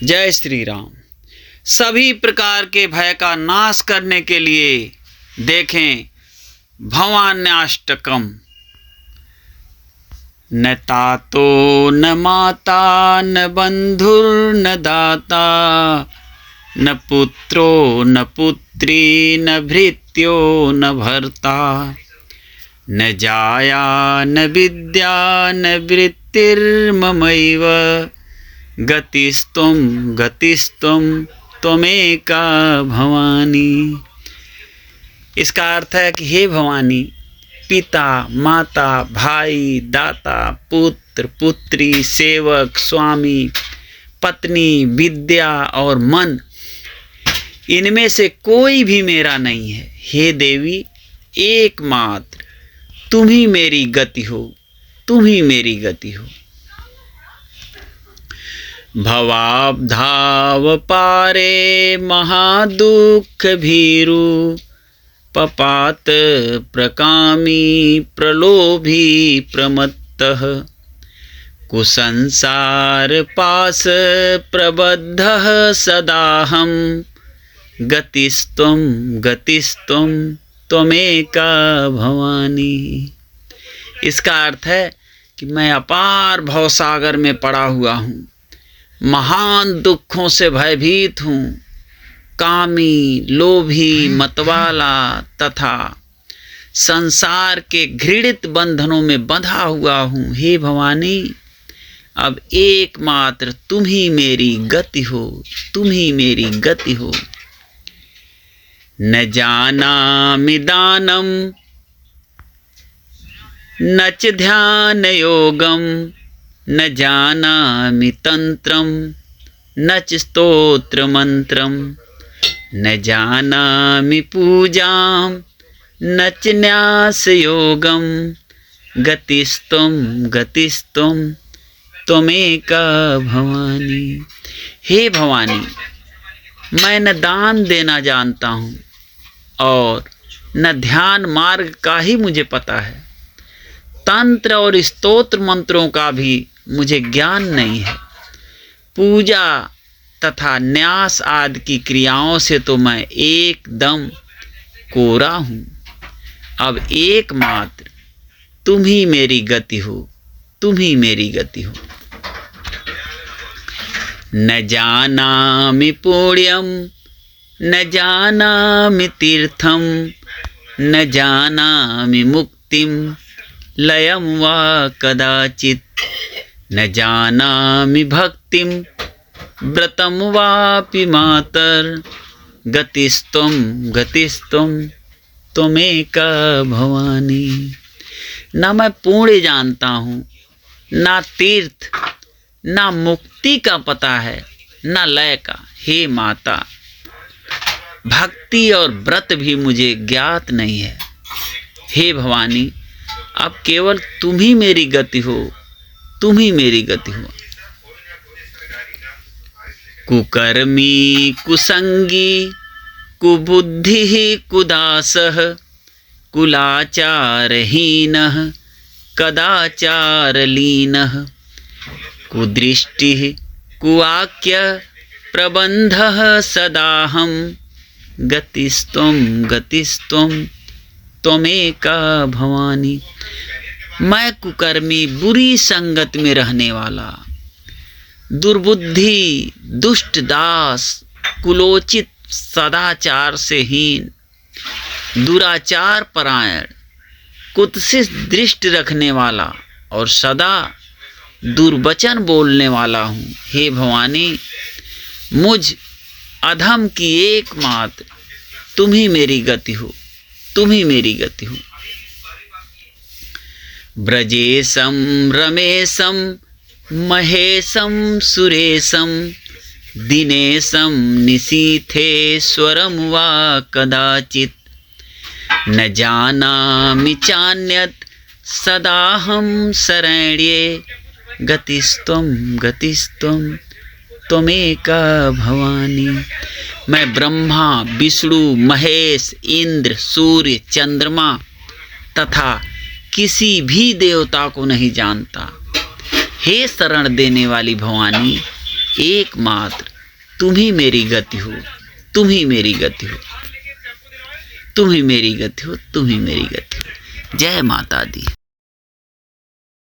जय श्री राम। सभी प्रकार के भय का नाश करने के लिए देखें भवान्याष्टकम। न तातो न माता न बंधुर्न दाता, न पुत्रो न पुत्री न भृत्यो न भर्ता, न जाया न विद्या न वृत्तिर्ममैव, गतिस्तुम त्वमेका भवानी। इसका अर्थ है कि हे भवानी, पिता माता भाई दाता पुत्र पुत्री सेवक स्वामी पत्नी विद्या और मन, इनमें से कोई भी मेरा नहीं है। हे देवी, एकमात्र तुम ही मेरी गति हो, तुम ही मेरी गति हो। भवाब्धाव पारे महादुख भीरु, पपात प्रकामी प्रलोभी प्रमत्तः, कुसंसार पास प्रबद्धः सदाहं, गतिस्तुम त्वमेका भवानी। इसका अर्थ है कि मैं अपार भवसागर में पड़ा हुआ हूँ, महान दुखों से भयभीत हूँ, कामी लोभी मतवाला तथा संसार के घृणित बंधनों में बंधा हुआ हूँ। हे भवानी, अब एकमात्र तुम ही मेरी गति हो, तुम ही मेरी गति हो। न जानामि दानम न च ध्यान योगम, न जानामि तंत्रम न च स्तोत्र मंत्रम, न जानामि पूजां न च न्यास योगम, गतिस्तुम त्वमेका भवानी। हे भवानी, मैं न दान देना जानता हूँ और न ध्यान मार्ग का ही मुझे पता है, तंत्र और स्तोत्र मंत्रों का भी मुझे ज्ञान नहीं है, पूजा तथा न्यास आदि की क्रियाओं से तो मैं एकदम कोरा हूँ। अब एकमात्र तुम ही मेरी गति हो, तुम ही मेरी गति हो। न जानामि पुण्यम न जानामि तीर्थम, न जानामि मुक्तिम लयम वा कदाचित, न जानामि भक्तिम व्रतम वापि मातर, गतिस्तुम त्वमेका भवानी। न मैं पुण्य जानता हूँ, ना तीर्थ ना मुक्ति का पता है, ना लय का। हे माता, भक्ति और व्रत भी मुझे ज्ञात नहीं है। हे भवानी, अब केवल तुम ही मेरी गति हो, तुम ही मेरी गति हो। कुकर्मी कुसंगी कुबुद्धि कुदासः, कुलाचारहीनः कदाचारलीनः, कुदृष्टिः कुवाक्य प्रबन्धः सदाहं, गतिस्तुम त्वमेका भवानी। मैं कुकर्मी बुरी संगत में रहने वाला, दुर्बुद्धि दुष्ट दास, कुलोचित सदाचार से हीन, दुराचार परायण, कुत्सित दृष्टि रखने वाला और सदा दुर्वचन बोलने वाला हूँ। हे भवानी, मुझ अधम की एकमात्र तुम ही मेरी गति हो, तुम ही मेरी गति हो। ब्रजेशम रमेशम महेशम सुरेशम, दिनेशम निशीथेश्वरम वा कदाचित, न जानामि चान्यत सदाहं शरण्ये, गतिस्तुम त्वमेका भवानी। मैं ब्रह्मा विष्णु महेश इंद्र सूर्य चंद्रमा तथा किसी भी देवता को नहीं जानता। हे शरण देने वाली भवानी, एकमात्र तुम ही मेरी गति हो, तुम ही मेरी गति हो, तुम ही मेरी गति हो, तुम ही मेरी गति हो। जय माता दी।